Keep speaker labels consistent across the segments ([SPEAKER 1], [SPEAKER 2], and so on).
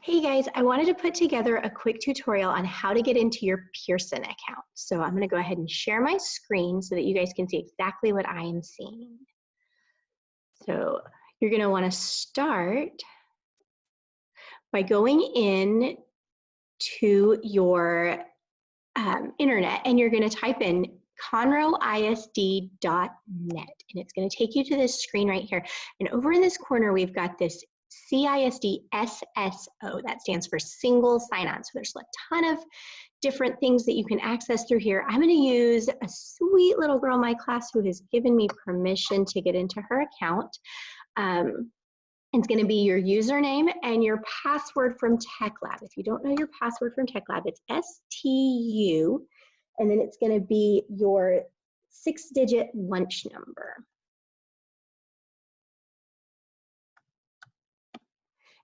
[SPEAKER 1] Hey guys, I wanted to put together a quick tutorial on how to get into your Pearson account. So I'm going to go ahead and share my screen so that you guys can see exactly what I am seeing. So you're going to want to start by going in to your internet, and you're going to type in ConroeISD.net, and it's going to take you to this screen right here. And over in this corner, we've got this CISD SSO. That stands for single sign-on. So there's a ton of different things that you can access through here. I'm going to use a sweet little girl in my class who has given me permission to get into her account. It's going to be your username and your password from Tech Lab. If you don't know your password from Tech Lab, it's STU, and then it's going to be your 6-digit lunch number.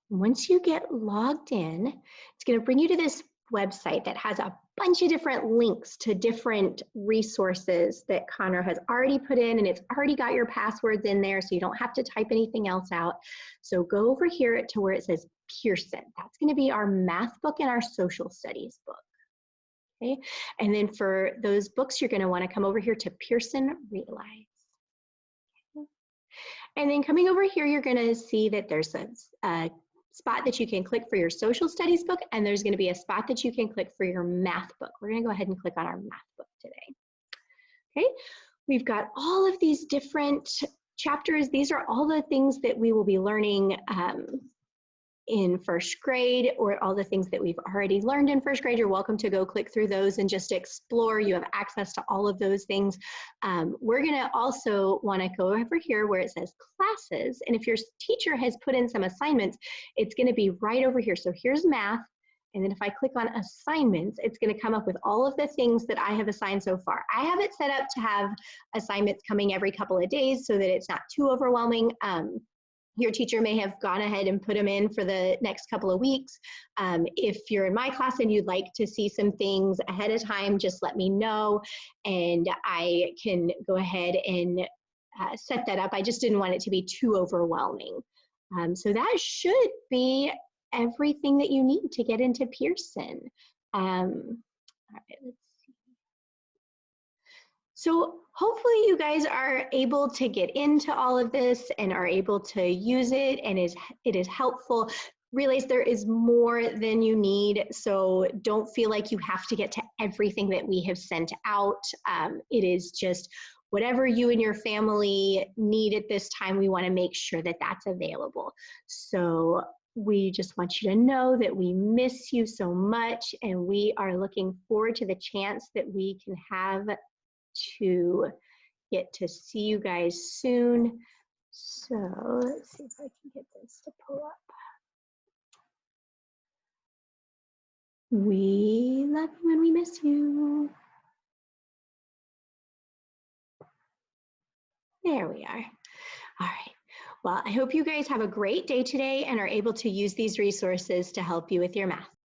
[SPEAKER 1] Once you get logged in, it's going to bring you to this website that has a bunch of different links to different resources that Conroe has already put in, and it's already got your passwords in there, so you don't have to type anything else out. So go over here to where it says Pearson. That's going to be our math book and our social studies book. Okay, and then for those books, you're going to want to come over here to Pearson Realize. Okay. And then coming over here, you're going to see that there's a spot that you can click for your social studies book, and there's going to be a spot that you can click for your math book. We're going to go ahead and click on our math book today. Okay, we've got all of these different chapters. These are all the things that we will be learning in first grade, or all the things that we've already learned in first grade. You're welcome to go click through those and just explore. You have access to all of those things. We're going to also want to go over here where it says classes, and if your teacher has put in some assignments, it's going to be right over here. So here's math, and then if I click on assignments, it's going to come up with all of the things that I have assigned so far. I have it set up to have assignments coming every couple of days so that it's not too overwhelming. Your teacher may have gone ahead and put them in for the next couple of weeks. If you're in my class and you'd like to see some things ahead of time, just let me know and I can go ahead and set that up. I just didn't want it to be too overwhelming. So that should be everything that you need to get into Pearson. All right, let's see. So hopefully you guys are able to get into all of this and are able to use it, and it is helpful. Realize there is more than you need, so don't feel like you have to get to everything that we have sent out. It is just whatever you and your family need at this time, we want to make sure that that's available. So we just want you to know that we miss you so much, and we are looking forward to the chance that we can have to get to see you guys soon. So let's see if I can get this to pull up. We love you and we miss you. There we are. All right. Well, I hope you guys have a great day today and are able to use these resources to help you with your math.